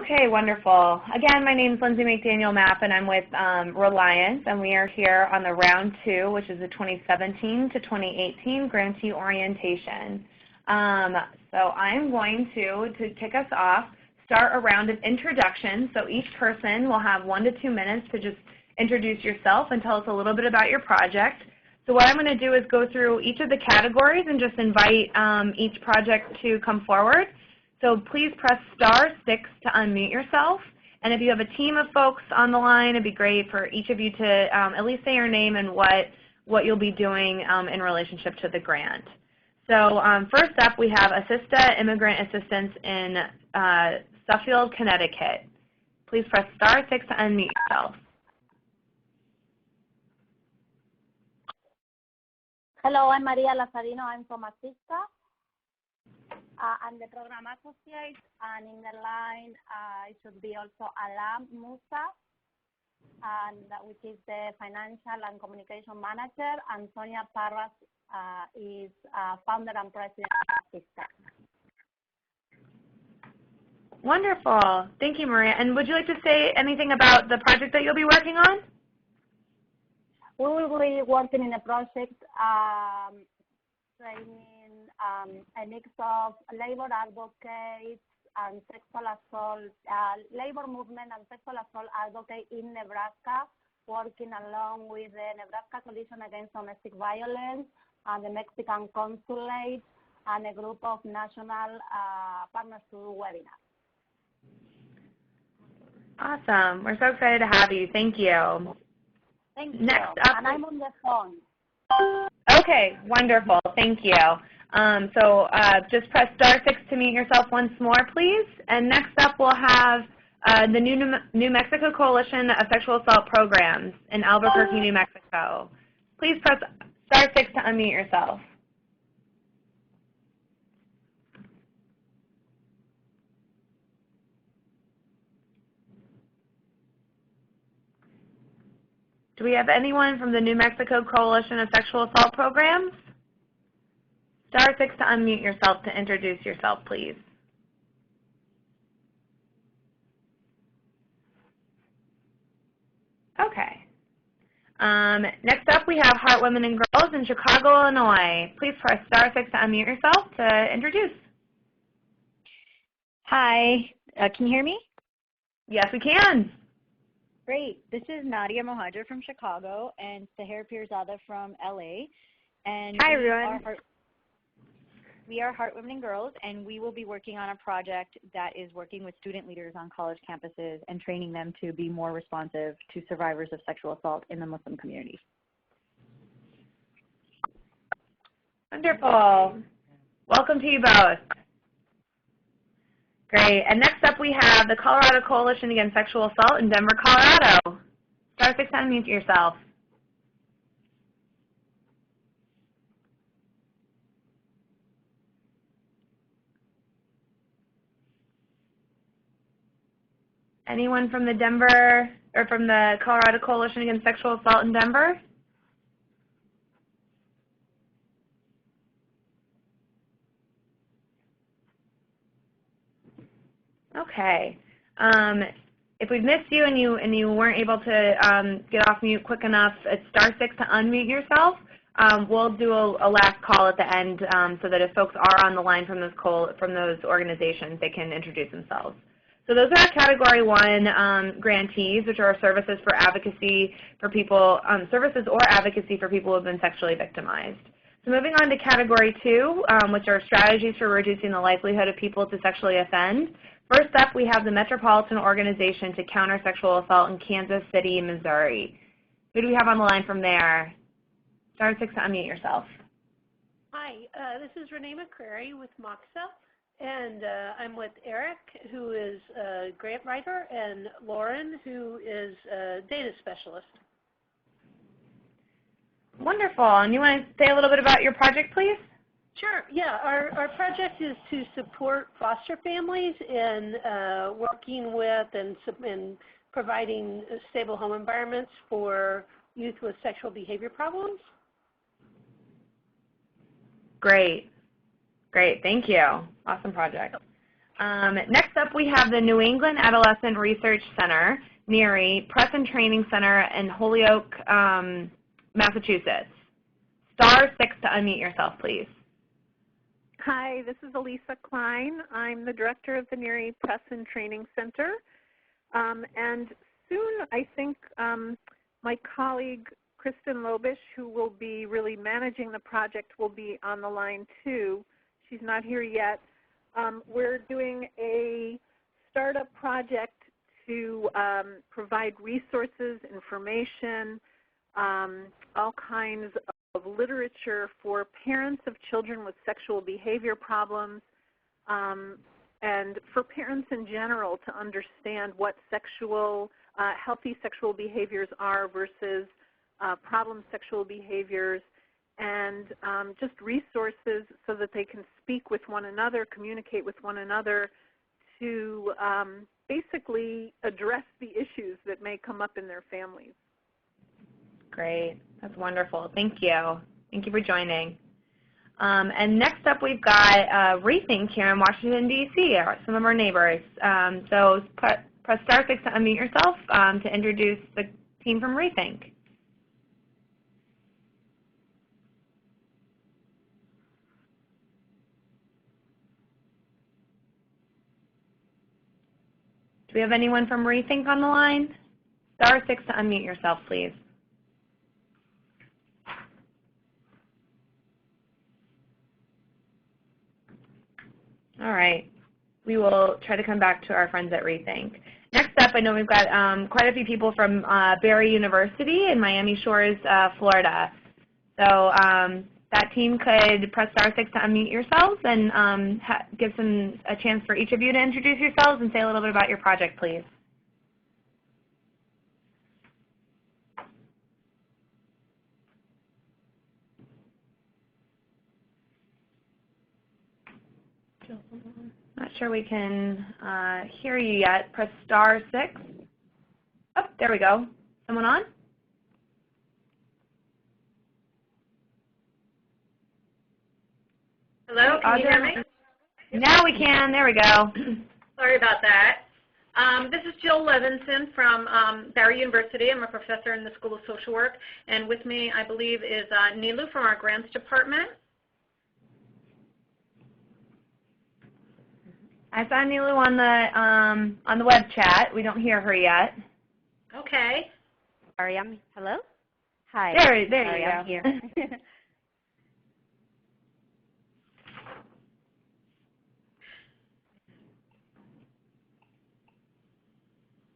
Okay, wonderful. Again, my name is Lindsay McDaniel Mapp, and I'm with Raliance, and we are here on the round 2, which is the 2017 to 2018 grantee orientation. So I'm going to kick us off, start a round of introductions. So each person will have 1 to 2 minutes to just introduce yourself and tell us a little bit about your project. So what I'm going to do is go through each of the categories and just invite each project to come forward. So please press *6 to unmute yourself. And if you have a team of folks on the line, it'd be great for each of you to at least say your name and what you'll be doing in relationship to the grant. So first up, we have Assista Immigrant Assistance in Suffield, Connecticut. Please press *6 to unmute yourself. Hello, I'm Maria Lazarino. I'm from Assista. I'm the program associate, and in the line it should be also Alam Musa, which is the financial and communication manager, and Sonia Parras is founder and president of Assista. Wonderful. Thank you, Maria. And would you like to say anything about the project that you'll be working on? We will be working in a project training a mix of labor advocates and sexual assault, labor movement and sexual assault advocate in Nebraska, working along with the Nebraska Coalition Against Domestic Violence and the Mexican Consulate and a group of national partners to do webinars. Awesome. We're so excited to have you. Thank you. Thank you. Next up, and I'm on the phone. Okay, wonderful. Thank you. Just press *6 to mute yourself once more, please. And next up, we'll have the New Mexico Coalition of Sexual Assault Programs in Albuquerque, New Mexico. Please press *6 to unmute yourself. Do we have anyone from the New Mexico Coalition of Sexual Assault Programs? *6 to unmute yourself to introduce yourself, please. Okay. Next up, we have Heart Women and Girls in Chicago, Illinois. Please press *6 to unmute yourself to introduce. Hi. Can you hear me? Yes, we can. Great. This is Nadia Mohajer from Chicago and Seher Pirzada from LA. And hi, everyone. We are Heart Women and Girls, and we will be working on a project that is working with student leaders on college campuses and training them to be more responsive to survivors of sexual assault in the Muslim community. Wonderful. Welcome to you both. Great. And next up, we have the Colorado Coalition Against Sexual Assault in Denver, Colorado. *6 to unmute yourself. Anyone from the Colorado Coalition Against Sexual Assault in Denver? Okay. If we've missed you and you weren't able to get off mute quick enough, it's *6 to unmute yourself. We'll do a last call at the end so that if folks are on the line from those organizations, they can introduce themselves. So those are our Category 1 grantees, which are services for advocacy for people, services or advocacy for people who have been sexually victimized. So moving on to Category 2, which are strategies for reducing the likelihood of people to sexually offend. First up, we have the Metropolitan Organization to Counter Sexual Assault in Kansas City, Missouri. Who do we have on the line from there? *6 to unmute yourself. Hi, this is Renee McCrary with MOXA, and I'm with Eric, who is a grant writer, and Lauren, who is a data specialist. Wonderful. And you want to say a little bit about your project, please? Sure. Yeah, our project is to support foster families in working with and providing stable home environments for youth with sexual behavior problems. Great. Great. Thank you. Awesome project. Next up, we have the New England Adolescent Research Center, NERI, Press and Training Center in Holyoke, Massachusetts. *6 to unmute yourself, please. Hi, this is Elisa Klein. I'm the director of the NERI Press and Training Center. And soon, I think my colleague, Kristen Lobish, who will be really managing the project, will be on the line too. She's not here yet. We're doing a startup project to provide resources, information, all kinds of literature for parents of children with sexual behavior problems, and for parents in general to understand what healthy sexual behaviors are versus problem sexual behaviors, and just resources so that they can speak with one another, communicate with one another to basically address the issues that may come up in their families. Great. That's wonderful. Thank you. Thank you for joining. And next up, we've got Rethink here in Washington, D.C., some of our neighbors. So press *6 to unmute yourself to introduce the team from Rethink. Do we have anyone from Rethink on the line? *6 to unmute yourself, please. All right. We will try to come back to our friends at Rethink. Next up, I know we've got quite a few people from Barry University in Miami Shores, Florida. So that team could press *6 to unmute yourselves and give a chance for each of you to introduce yourselves and say a little bit about your project, please. Not sure we can hear you yet. Press *6. Oh, there we go. Someone on? Hello, can you hear me? Now we can. There we go. Sorry about that. This is Jill Levinson from Barry University. I'm a professor in the School of Social Work. And with me, I believe, is Nilu from our Grants Department. I saw Nilu on the web chat. We don't hear her yet. Okay. Sorry, hello? Hi. There you Sorry, go. I'm here.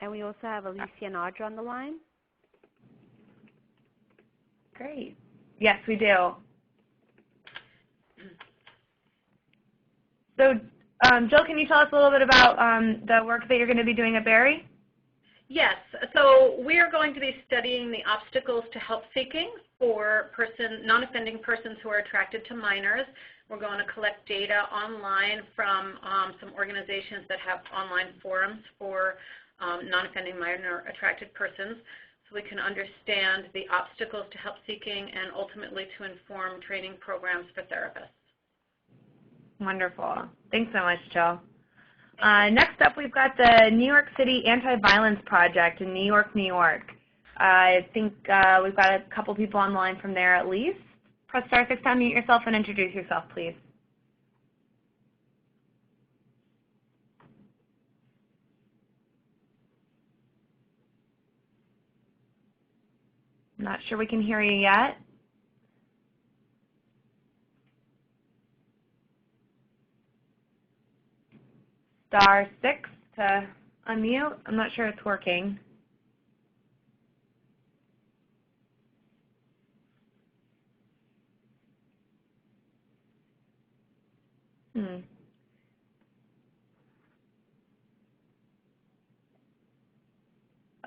And we also have Alicia and Audra on the line. Great. Yes, we do. So, Jill, can you tell us a little bit about the work that you're going to be doing at Barry? Yes. So we are going to be studying the obstacles to help seeking for non-offending persons who are attracted to minors. We're going to collect data online from some organizations that have online forums for non-offending minor attracted persons, so we can understand the obstacles to help seeking and ultimately to inform training programs for therapists. Wonderful. Thanks so much, Jill. Next up, we've got the New York City Anti-Violence Project in New York, New York. I think we've got a couple people on the line from there at least. Press *6 to unmute yourself and introduce yourself, please. Not sure we can hear you yet. *6 to unmute. I'm not sure it's working.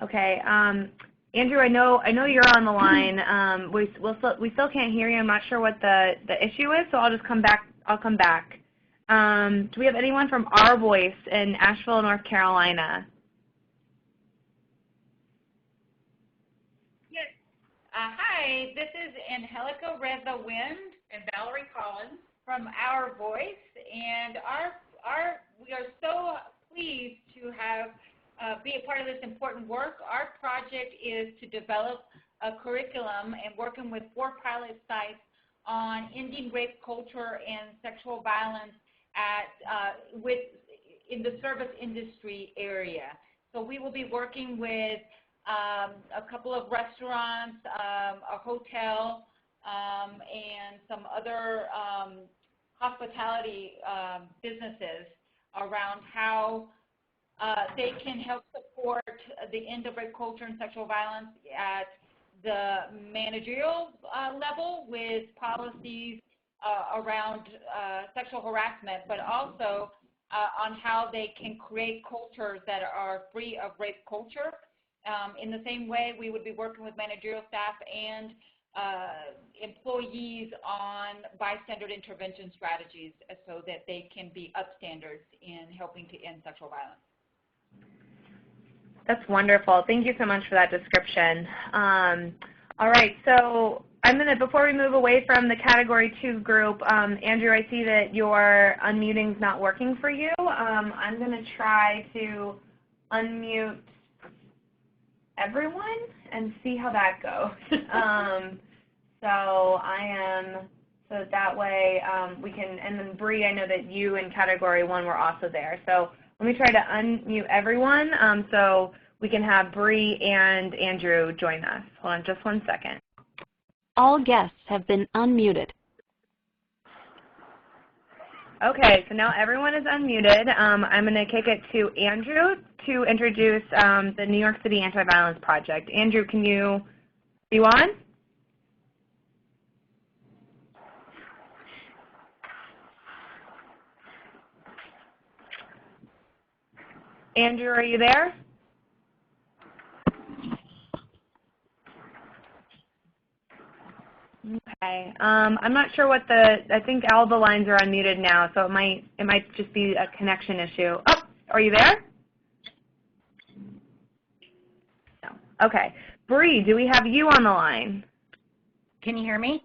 Okay. Andrew, I know you're on the line. We still can't hear you. I'm not sure what the issue is, so I'll just come back. I'll come back. Do we have anyone from Our Voice in Asheville, North Carolina? Yes. Hi, this is Angelica Reza Wind and Valerie Collins from Our Voice, and our we are so pleased to have be a part of this important work. Our project is to develop a curriculum and working with 4 pilot sites on ending rape culture and sexual violence in the service industry area. So we will be working with a couple of restaurants, a hotel, and some other hospitality businesses around how they can help support the end of rape culture and sexual violence at the managerial level with policies around sexual harassment, but also on how they can create cultures that are free of rape culture. In the same way, we would be working with managerial staff and employees on bystander intervention strategies so that they can be upstanders in helping to end sexual violence. That's wonderful. Thank you so much for that description. All right, so before we move away from the Category 2 group, Andrew, I see that your unmuting's not working for you. I'm going to try to unmute everyone and see how that goes. So that way we can, and then Bree, I know that you in Category 1 were also there. So let me try to unmute everyone so we can have Bree and Andrew join us. Hold on just one second. All guests have been unmuted. Okay, so now everyone is unmuted. I'm going to kick it to Andrew to introduce the New York City Anti-Violence Project. Andrew, can you on? Andrew, are you there? Okay. I'm not sure what I think all the lines are unmuted now, so it might just be a connection issue. Oh, are you there? No. Okay. Bree, do we have you on the line? Can you hear me?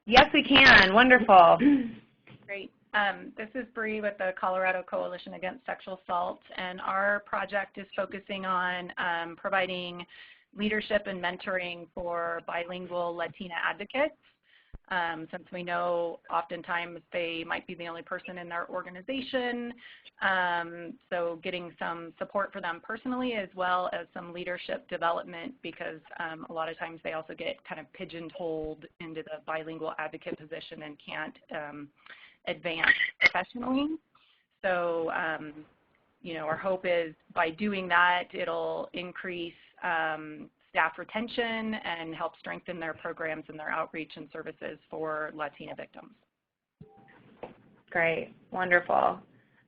Yes, we can. Wonderful. Great. This is Bree with the Colorado Coalition Against Sexual Assault, and our project is focusing on providing leadership and mentoring for bilingual Latina advocates, since we know oftentimes they might be the only person in their organization, so getting some support for them personally as well as some leadership development, because a lot of times they also get kind of pigeonholed into the bilingual advocate position and can't advance professionally. So our hope is by doing that, it'll increase staff retention and help strengthen their programs and their outreach and services for Latina victims. Great, wonderful.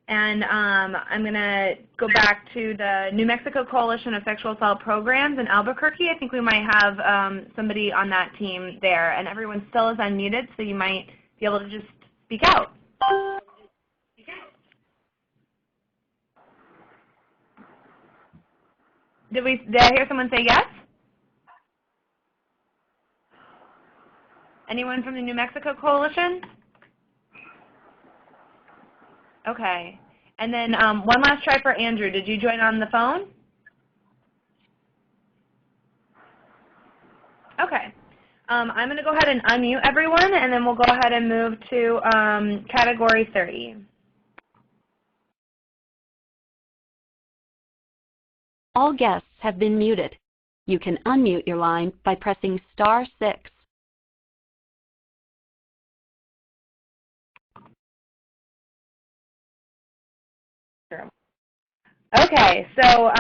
And I'm going to go back to the New Mexico Coalition of Sexual Assault Programs in Albuquerque. I think we might have somebody on that team there, and everyone still is unmuted, so you might be able to just speak out. Did I hear someone say yes? Anyone from the New Mexico Coalition? Okay. And then one last try for Andrew. Did you join on the phone? Okay. I'm going to go ahead and unmute everyone, and then we'll go ahead and move to Category 30. All guests have been muted. You can unmute your line by pressing *6. Okay, so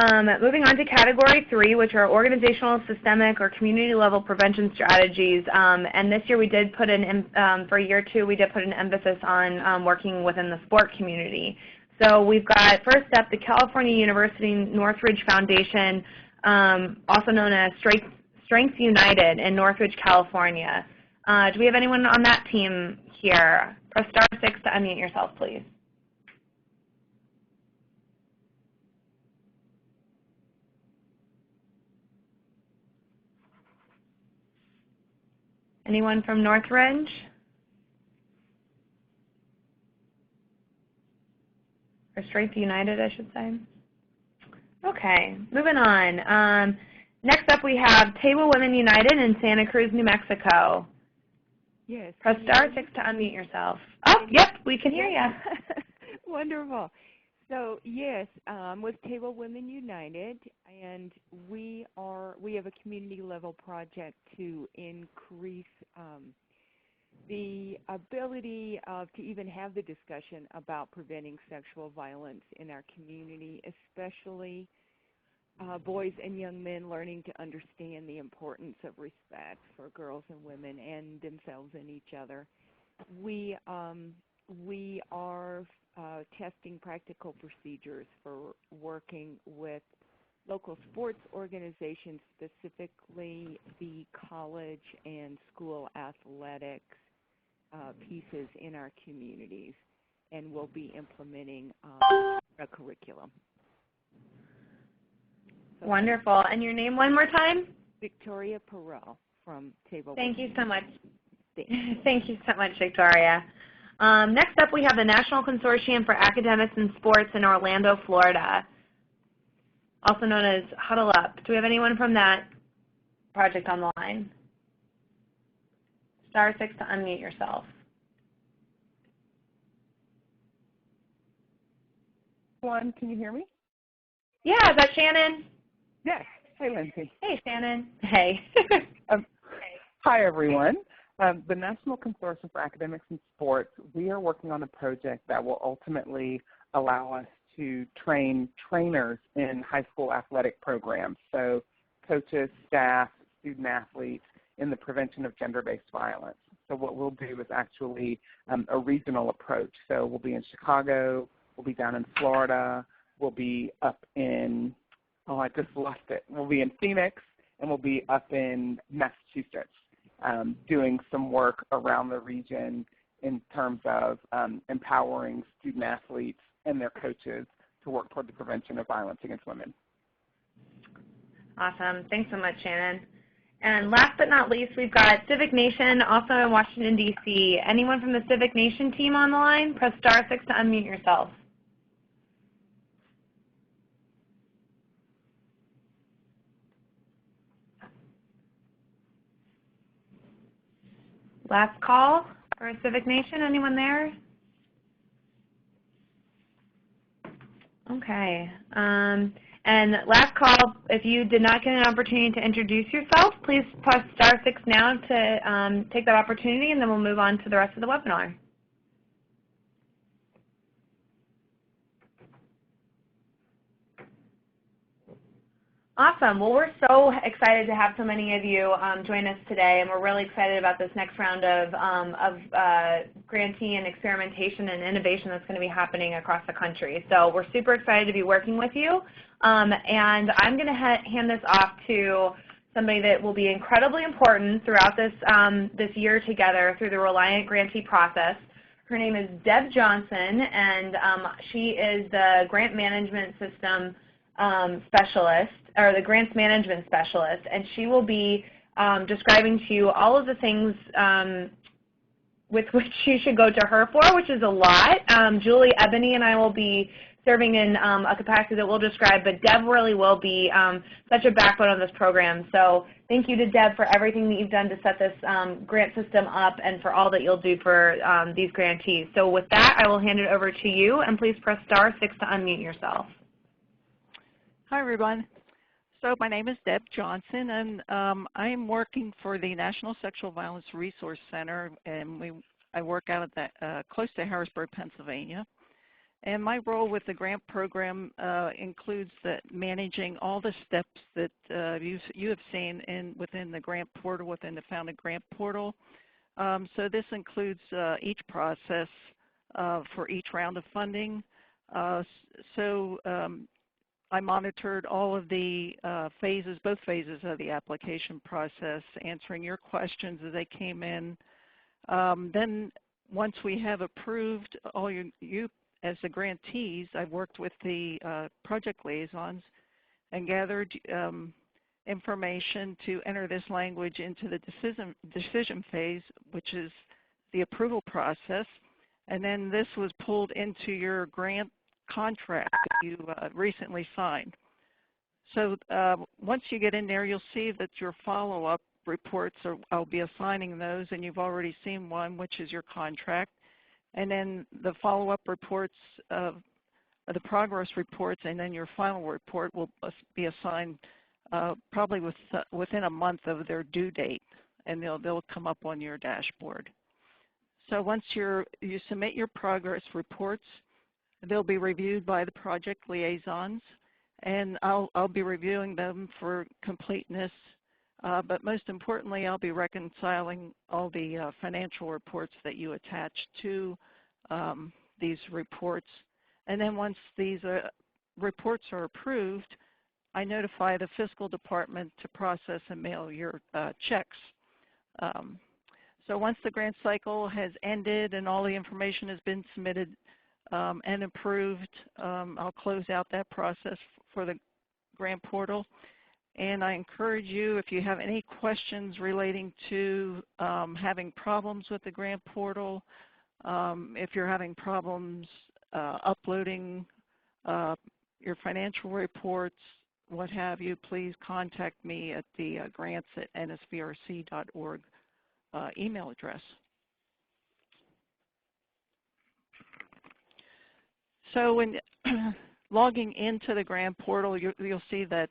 moving on to Category 3, which are organizational, systemic, or community-level prevention strategies. And this year we did put for year 2, we did put an emphasis on working within the sport community. So we've got, first up, the California University Northridge Foundation, also known as Strengths United in Northridge, California. Do we have anyone on that team here? Press *6 to unmute yourself, please. Anyone from Northridge? or Strength United, I should say. Okay, moving on. Next up we have Table Women United in Santa Cruz, New Mexico. Yes. Press star 6 to unmute yourself. Oh, yep, we can hear you. Wonderful. So yes, with Table Women United, and we have a community level project to increase the ability to even have the discussion about preventing sexual violence in our community, especially boys and young men learning to understand the importance of respect for girls and women and themselves and each other. We are testing practical procedures for working with local sports organizations, specifically the college and school athletics pieces in our communities, and we'll be implementing a curriculum. So wonderful. And your name one more time? Victoria Perel from Table. Thank you so much. Thank you so much, Victoria. Next up, we have the National Consortium for Academics and Sports in Orlando, Florida, also known as Huddle Up. Do we have anyone from that project on the line? Star 6 to unmute yourself. Can you hear me? Yeah, is that Shannon? Yes. Hey, Lindsay. Hey, Shannon. Hey. Hi, everyone. The National Consortium for Academics and Sports, we are working on a project that will ultimately allow us to train trainers in high school athletic programs, so coaches, staff, student athletes, in the prevention of gender-based violence. So what we'll do is actually a regional approach. So we'll be in Chicago, we'll be down in Florida, we'll be up in, oh, I just lost it. We'll be in Phoenix, and we'll be up in Massachusetts doing some work around the region in terms of empowering student athletes and their coaches to work toward the prevention of violence against women. Awesome. Thanks so much, Shannon. And last but not least, we've got Civic Nation, also in Washington, D.C. Anyone from the Civic Nation team on the line? Press star 6 to unmute yourself. Last call for Civic Nation. Anyone there? Okay. And last call, if you did not get an opportunity to introduce yourself, please press star 6 now to take that opportunity, and then we'll move on to the rest of the webinar. Awesome. Well, we're so excited to have so many of you join us today, and we're really excited about this next round of grantee and experimentation and innovation that's going to be happening across the country. So we're super excited to be working with you, and I'm going to hand this off to somebody that will be incredibly important throughout this, this year together through the Reliant grantee process. Her name is Deb Johnson, and she is the Grant Management System Specialist, or the Grants Management Specialist, and she will be describing to you all of the things with which you should go to her for, which is a lot. Julie Ebony and I will be serving in a capacity that we'll describe, but Deb really will be such a backbone of this program. So thank you to Deb for everything that you've done to set this grant system up and for all that you'll do for these grantees. So with that, I will hand it over to you, and please press star 6 to unmute yourself. Hi, everyone. So my name is Deb Johnson, and I'm working for the National Sexual Violence Resource Center, and I work out at the, close to Harrisburg, Pennsylvania. And my role with the grant program includes managing all the steps that you have seen within the grant portal, within the Founded Grant portal. So this includes each process for each round of funding. I monitored all of the phases, both phases of the application process, answering your questions as they came in. Then once we have approved all you as the grantees, I've worked with the project liaisons and gathered information to enter this language into the decision phase, which is the approval process. And then this was pulled into your grant contract that you recently signed. So once you get in there, you'll see that your follow-up reports, I'll be assigning those, and you've already seen one, which is your contract. And then the follow-up reports, the progress reports, and then your final report will be assigned probably within a month of their due date, and they'll come up on your dashboard. So once you submit your progress reports, they'll be reviewed by the project liaisons, and I'll be reviewing them for completeness. But most importantly, I'll be reconciling all the financial reports that you attach to these reports. And then once these reports are approved, I notify the fiscal department to process and mail your checks. So once the grant cycle has ended and all the information has been submitted and approved, I'll close out that process for the grant portal. And I encourage you, if you have any questions relating to having problems with the grant portal, if you're having problems uploading your financial reports, what have you, please contact me at the grants@nsvrc.org email address. So when logging into the grant portal, you'll see that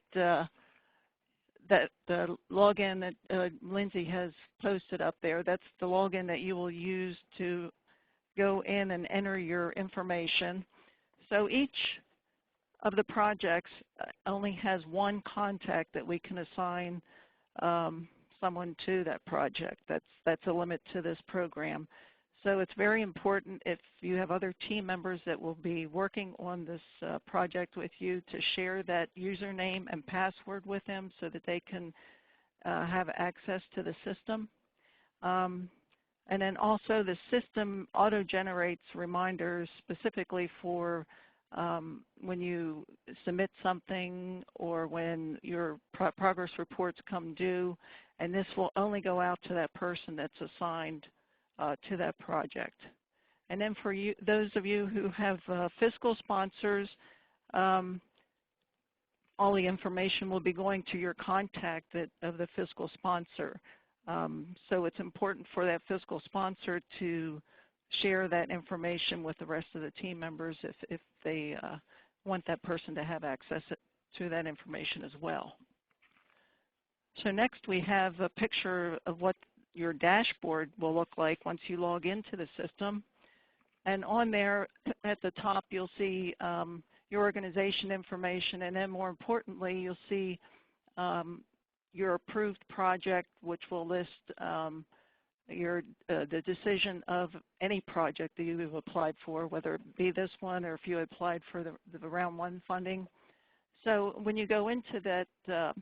that the login that Lindsay has posted up there, that's the login that you will use to go in and enter your information. So each of the projects only has one contact that we can assign someone to that project. That's a limit to this program. So it's very important, if you have other team members that will be working on this project with you, to share that username and password with them so that they can have access to the system. And then also the system auto-generates reminders specifically for when you submit something or when your progress reports come due, and this will only go out to that person that's assigned to that project. And then for you, those of you who have fiscal sponsors, all the information will be going to your contact of the fiscal sponsor. So it's important for that fiscal sponsor to share that information with the rest of the team members if they want that person to have access to that information as well. So next we have a picture of what your dashboard will look like once you log into the system. And on there at the top you'll see your organization information, and then more importantly you'll see your approved project, which will list the decision of any project that you have applied for, whether it be this one or if you applied for the round one funding. So when you go into that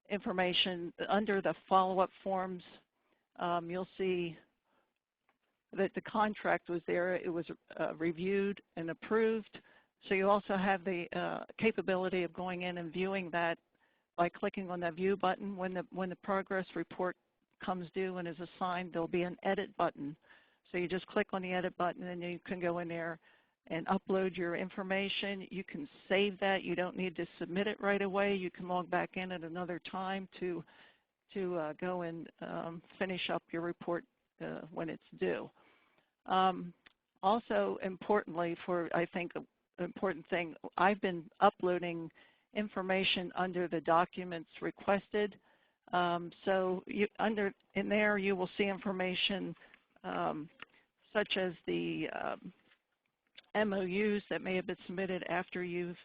information under the follow-up forms, you'll see that the contract was there. It was reviewed and approved. So you also have the capability of going in and viewing that by clicking on that view button. When the progress report comes due and is assigned, there'll be an edit button. So you just click on the edit button and you can go in there and upload your information. You can save that. You don't need to submit it right away. You can log back in at another time to go and finish up your report when it's due. Also importantly, I think an important thing, I've been uploading information under the documents requested. So in there you will see information such as the MOUs that may have been submitted after you've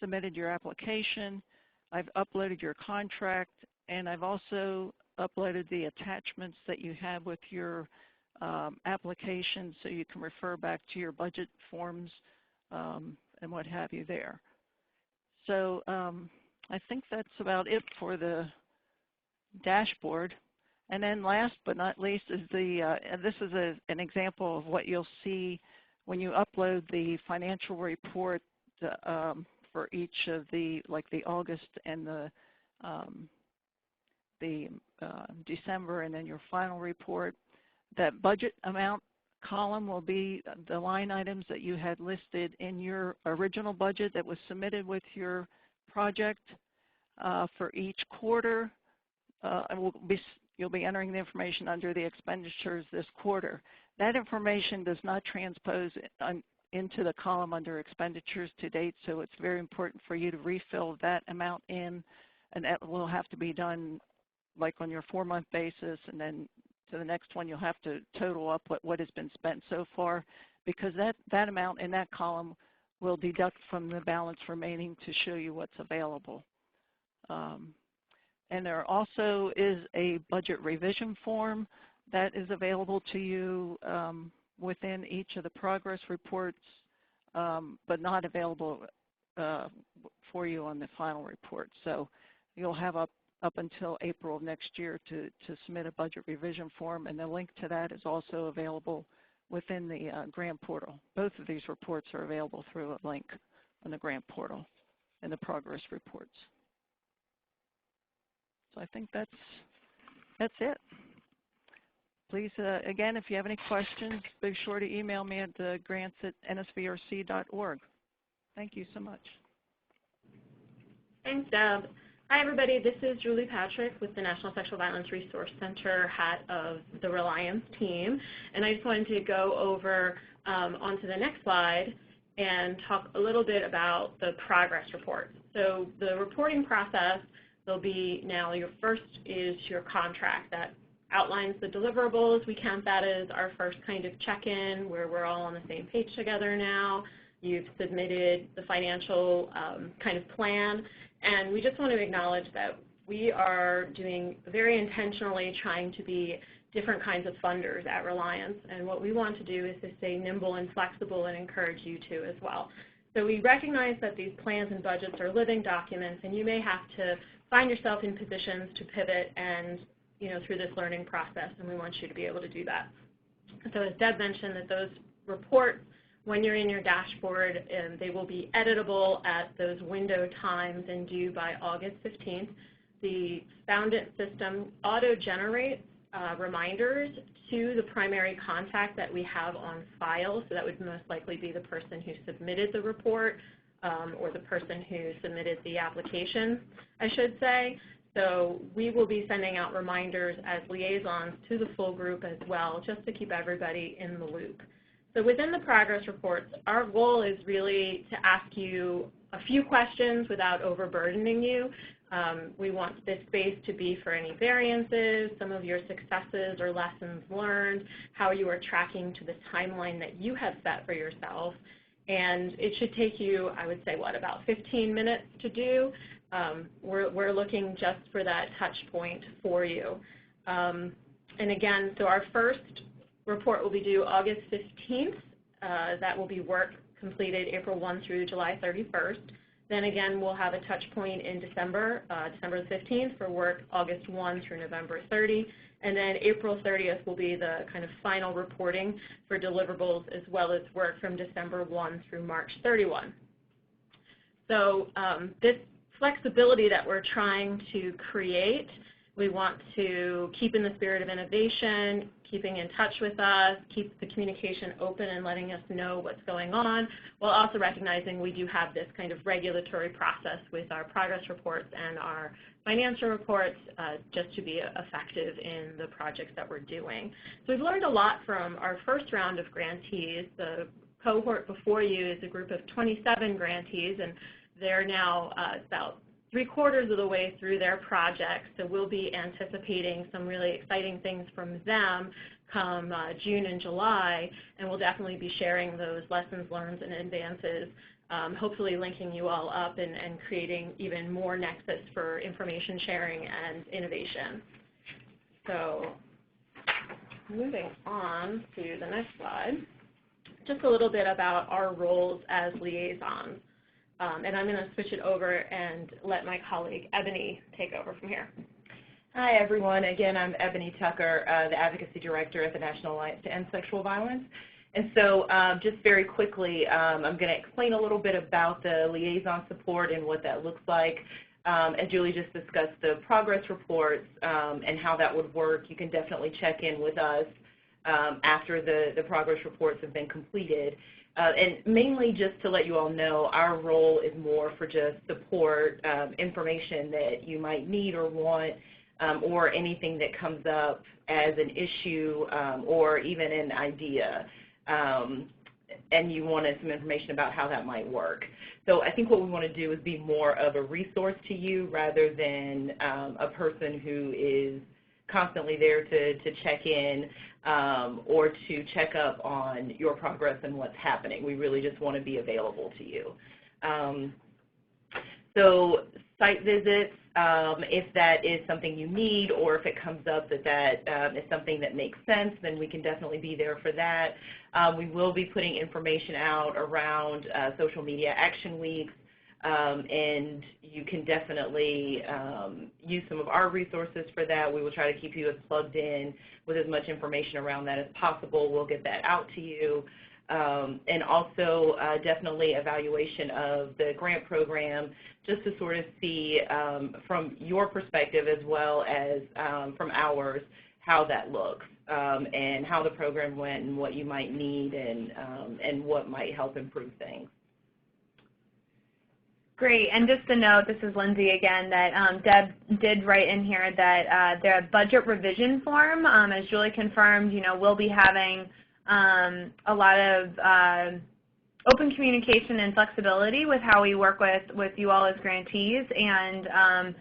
submitted your application. I've uploaded your contract, and I've also uploaded the attachments that you have with your application, so you can refer back to your budget forms and what have you there. So I think that's about it for the dashboard. And then last but not least is this is an example of what you'll see when you upload the financial report for each of the August and the December, and then your final report. That budget amount column will be the line items that you had listed in your original budget that was submitted with your project for each quarter. You'll be entering the information under the expenditures this quarter. That information does not transpose into the column under expenditures to date, so it's very important for you to refill that amount in, and that will have to be done like on your 4-month basis, and then to the next one you'll have to total up what has been spent so far, because that amount in that column will deduct from the balance remaining to show you what's available. And there also is a budget revision form that is available to you within each of the progress reports, but not available for you on the final report. So you'll have up until April of next year to submit a budget revision form, and the link to that is also available within the grant portal. Both of these reports are available through a link on the grant portal and the progress reports. So I think that's it. Please, again, if you have any questions, be sure to email me at grants@nsvrc.org. Thank you so much. Thanks, Deb. Hi, everybody. This is Julie Patrick with the National Sexual Violence Resource Center, head of the Raliance team. And I just wanted to go over onto the next slide and talk a little bit about the progress reports. So the reporting process, there'll be now your first is your contract that outlines the deliverables. We count that as our first kind of check-in where we're all on the same page together now. You've submitted the financial kind of plan, and we just want to acknowledge that we are doing very intentionally trying to be different kinds of funders at Raliance, and what we want to do is to stay nimble and flexible and encourage you to as well. So we recognize that these plans and budgets are living documents, and you may have to find yourself in positions to pivot and through this learning process, and we want you to be able to do that. So as Deb mentioned, that those reports, when you're in your dashboard, they will be editable at those window times and due by August 15th. The Foundant system auto-generates reminders to the primary contact that we have on file, so that would most likely be the person who submitted the report or the person who submitted the application, I should say. So we will be sending out reminders as liaisons to the full group as well, just to keep everybody in the loop. So within the progress reports, our goal is really to ask you a few questions without overburdening you. We want this space to be for any variances, some of your successes or lessons learned, how you are tracking to the timeline that you have set for yourself. And it should take you, I would say, about 15 minutes to do. We're looking just for that touch point for you. And again, so our first report will be due August 15th. That will be work completed April 1 through July 31st. Then again, we'll have a touch point in December, December 15th for work August 1 through November 30. And then April 30th will be the kind of final reporting for deliverables as well as work from December 1 through March 31. So this flexibility that we're trying to create, we want to keep in the spirit of innovation, keeping in touch with us, keep the communication open and letting us know what's going on, while also recognizing we do have this kind of regulatory process with our progress reports and our financial reports just to be effective in the projects that we're doing. So we've learned a lot from our first round of grantees. The cohort before you is a group of 27 grantees, and they're now about 3/4 of the way through their project, so we'll be anticipating some really exciting things from them come June and July, and we'll definitely be sharing those lessons learned and advances, hopefully linking you all up and creating even more nexus for information sharing and innovation. So moving on to the next slide, just a little bit about our roles as liaisons. And I'm going to switch it over and let my colleague Ebony take over from here. Hi, everyone. Again, I'm Ebony Tucker, the Advocacy Director at the National Alliance to End Sexual Violence. And so just very quickly, I'm going to explain a little bit about the liaison support and what that looks like. As Julie just discussed the progress reports and how that would work, you can definitely check in with us after the progress reports have been completed. And mainly just to let you all know, our role is more for just support, information that you might need or want, or anything that comes up as an issue or even an idea. And you wanted some information about how that might work. So I think what we want to do is be more of a resource to you rather than a person who is constantly there to check in or to check up on your progress and what's happening. We really just want to be available to you. So site visits, if that is something you need or if it comes up that is something that makes sense, then we can definitely be there for that. We will be putting information out around social media action weeks, and you can definitely use some of our resources for that. We will try to keep you as plugged in with as much information around that as possible. We'll get that out to you. And also definitely evaluation of the grant program just to sort of see from your perspective as well as from ours how that looks and how the program went and what you might need and what might help improve things. Great, and just a note, this is Lindsay again, that Deb did write in here that the budget revision form, as Julie confirmed, we'll be having a lot of open communication and flexibility with how we work with you all as grantees, and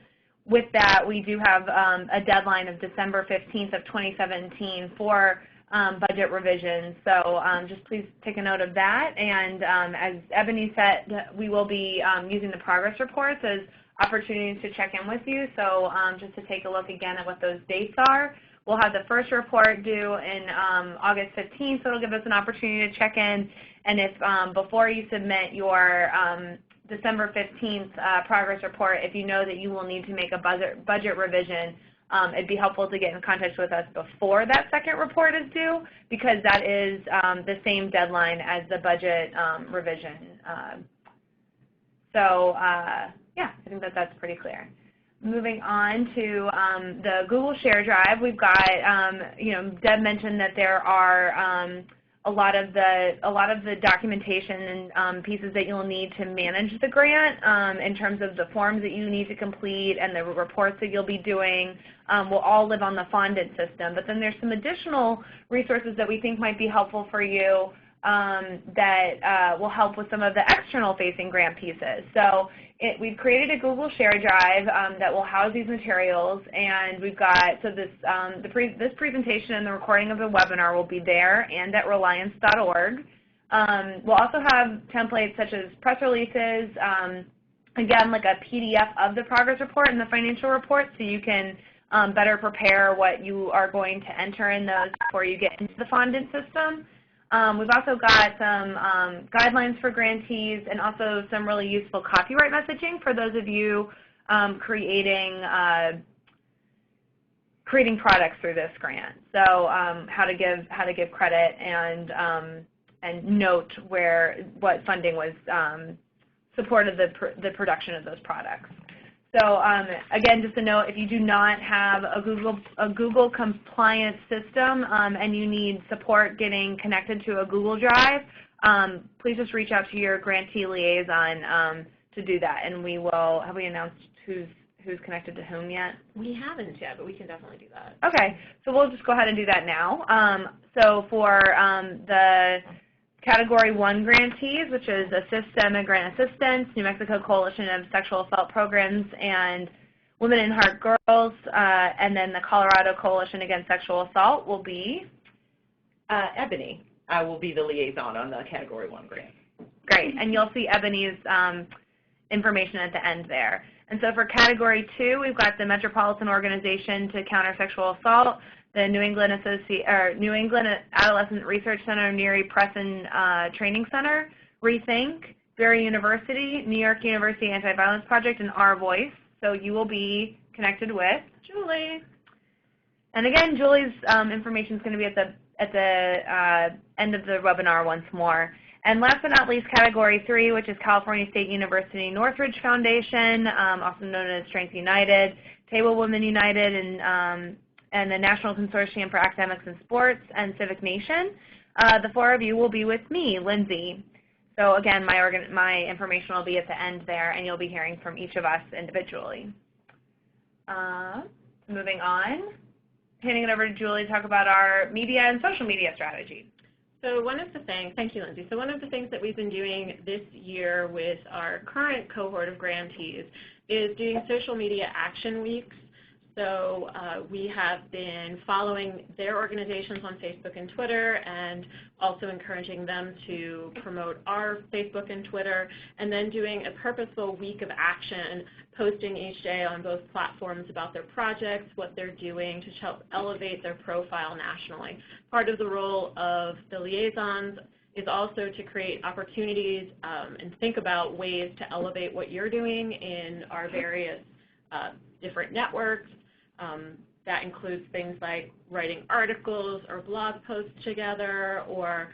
with that, we do have a deadline of December 15th of 2017 for budget revisions. So just please take a note of that. And as Ebony said, we will be using the progress reports as opportunities to check in with you. So just to take a look again at what those dates are. We'll have the first report due in August 15th, so it'll give us an opportunity to check in. And if before you submit your December 15th progress report, if you know that you will need to make a budget revision, it'd be helpful to get in contact with us before that second report is due, because that is the same deadline as the budget revision. Yeah, I think that's pretty clear. Moving on to the Google Share Drive, we've got, Deb mentioned that there are a lot of the documentation and pieces that you'll need to manage the grant in terms of the forms that you need to complete and the reports that you'll be doing will all live on the fondant system. But then there's some additional resources that we think might be helpful for you that will help with some of the external facing grant pieces. So we've created a Google Share Drive that will house these materials, and we've got, so this presentation and the recording of the webinar will be there and at Raliance.org. We'll also have templates such as press releases, again, like a PDF of the progress report and the financial report, so you can better prepare what you are going to enter in those before you get into the fondant system. We've also got some guidelines for grantees and also some really useful copyright messaging for those of you creating products through this grant. So how to give credit and note what funding was supported the production of those products. So again, just a note, if you do not have a Google compliant system and you need support getting connected to a Google Drive, please just reach out to your grantee liaison to do that. And we will, have we announced who's connected to whom yet? We haven't yet, but we can definitely do that. Okay, so we'll just go ahead and do that now. So for the Category 1 grantees, which is Assist Immigrant Assistance, New Mexico Coalition of Sexual Assault Programs, and Women in Heart Girls, and then the Colorado Coalition Against Sexual Assault will be? Ebony. I will be the liaison on the Category 1 grant. Great, and you'll see Ebony's information at the end there. And so for Category 2, we've got the Metropolitan Organization to Counter Sexual Assault, the New England Adolescent Research Center, NERI Press and Training Center, Rethink, Barry University, New York University Anti-Violence Project, and Our Voice. So you will be connected with Julie. And again, Julie's information is going to be at the end of the webinar once more. And last but not least, Category 3, which is California State University Northridge Foundation, also known as Strength United, Table Women United, and and the National Consortium for Academics and Sports, and Civic Nation. The 4 of you will be with me, Lindsay. So again, my information will be at the end there, and you'll be hearing from each of us individually. Moving on, handing it over to Julie to talk about our media and social media strategy. So one of the things, thank you, Lindsay. So one of the things that we've been doing this year with our current cohort of grantees is doing social media action weeks. So we have been following their organizations on Facebook and Twitter, and also encouraging them to promote our Facebook and Twitter, and then doing a purposeful week of action, posting each day on both platforms about their projects, what they're doing to help elevate their profile nationally. Part of the role of the liaisons is also to create opportunities and think about ways to elevate what you're doing in our various different networks. That includes things like writing articles or blog posts together, or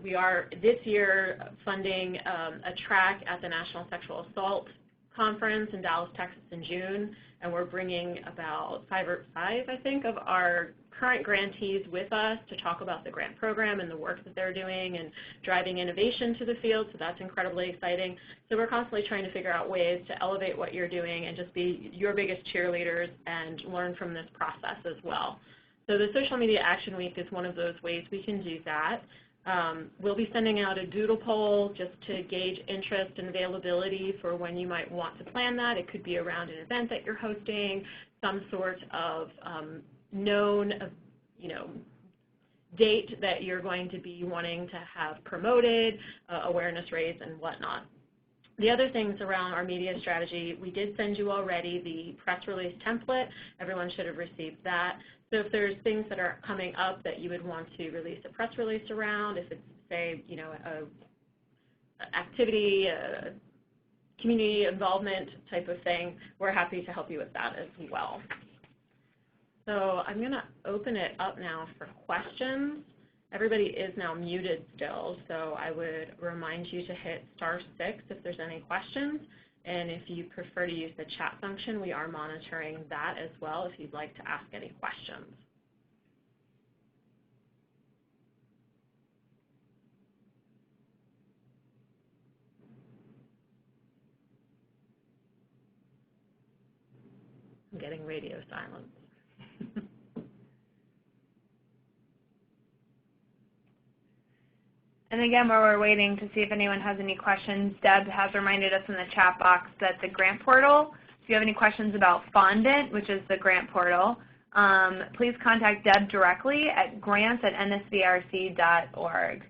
we are this year funding a track at the National Sexual Assault Conference in Dallas, Texas in June, and we're bringing about five, I think, of our current grantees with us to talk about the grant program and the work that they're doing and driving innovation to the field, so that's incredibly exciting. So we're constantly trying to figure out ways to elevate what you're doing and just be your biggest cheerleaders and learn from this process as well. So the Social Media Action Week is one of those ways we can do that. We'll be sending out a doodle poll just to gauge interest and availability for when you might want to plan that. It could be around an event that you're hosting, some sort of known date that you're going to be wanting to have promoted, awareness raised, and whatnot. The other things around our media strategy, we did send you already the press release template. Everyone should have received that. So if there's things that are coming up that you would want to release a press release around, if it's, say, a activity, a community involvement type of thing, we're happy to help you with that as well. So I'm going to open it up now for questions. Everybody is now muted still, so I would remind you to hit *6 if there's any questions. And if you prefer to use the chat function, we are monitoring that as well if you'd like to ask any questions. I'm getting radio silence. And again, while we're waiting to see if anyone has any questions, Deb has reminded us in the chat box that the grant portal, if you have any questions about Fondant, which is the grant portal, please contact Deb directly at grants@nsvrc.org.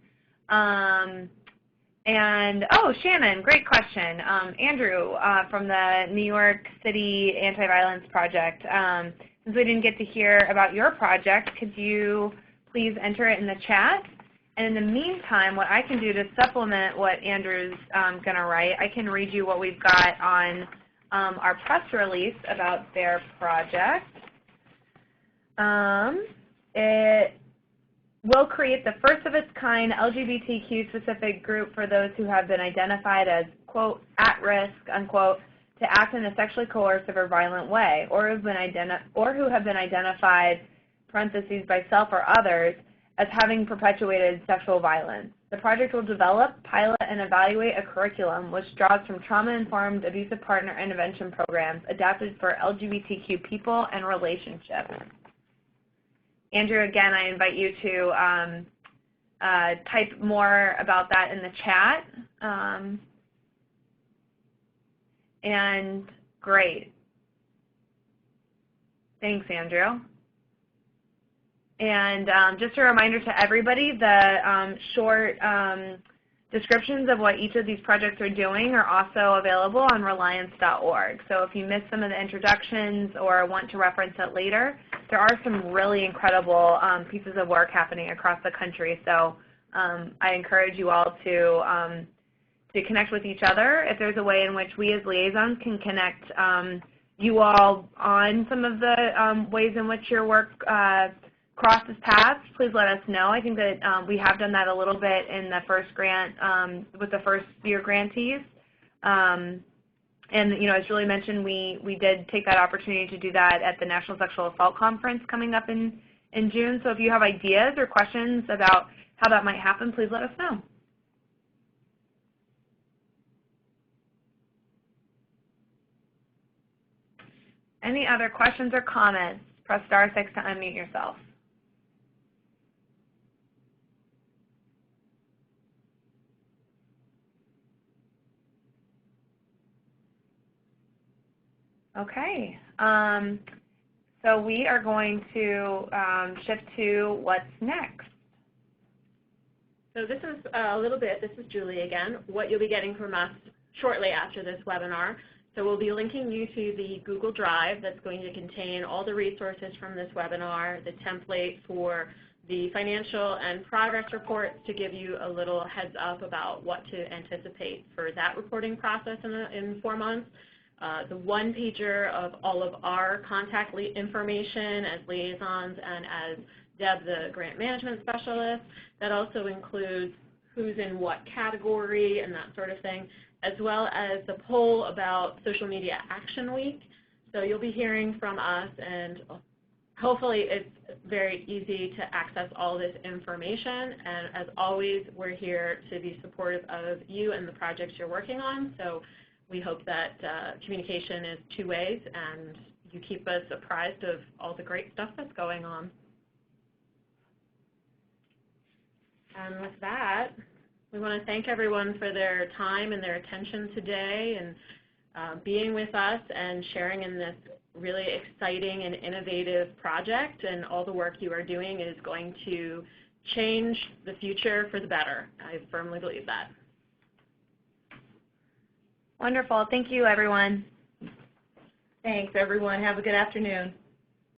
And, oh, Shannon, great question. Andrew from the New York City Anti-Violence Project. Since we didn't get to hear about your project, could you please enter it in the chat? And in the meantime, what I can do to supplement what Andrew's going to write, I can read you what we've got on our press release about their project. It will create the first of its kind LGBTQ-specific group for those who have been identified as, quote, at risk, unquote, to act in a sexually coercive or violent way, or who have been identified, parentheses, by self or others, as having perpetuated sexual violence. The project will develop, pilot, and evaluate a curriculum which draws from trauma-informed abusive partner intervention programs adapted for LGBTQ people and relationships. Andrew, again, I invite you to type more about that in the chat. And great. Thanks, Andrew. And just a reminder to everybody, the short descriptions of what each of these projects are doing are also available on Raliance.org. So if you missed some of the introductions or want to reference it later, there are some really incredible pieces of work happening across the country. So I encourage you all to connect with each other. If there's a way in which we as liaisons can connect you all on some of the ways in which your work crosses paths, please let us know. I think that we have done that a little bit in the first grant with the first year grantees. And as Julie mentioned, we did take that opportunity to do that at the National Sexual Assault Conference coming up in June. So if you have ideas or questions about how that might happen, please let us know. Any other questions or comments? Press *6 to unmute yourself. Okay, so we are going to shift to what's next. So this is this is Julie again, what you'll be getting from us shortly after this webinar. So we'll be linking you to the Google Drive that's going to contain all the resources from this webinar, the template for the financial and progress reports to give you a little heads up about what to anticipate for that reporting process in 4 months. The one-pager of all of our contact information as liaisons and as Deb, the grant management specialist. That also includes who's in what category and that sort of thing, as well as the poll about Social Media Action Week. So you'll be hearing from us, and hopefully it's very easy to access all this information. And as always, we're here to be supportive of you and the projects you're working on. So we hope that communication is 2 ways, and you keep us apprised of all the great stuff that's going on. And with that, we want to thank everyone for their time and their attention today and being with us and sharing in this really exciting and innovative project. And all the work you are doing is going to change the future for the better. I firmly believe that. Wonderful. Thank you, everyone. Thanks, everyone. Have a good afternoon.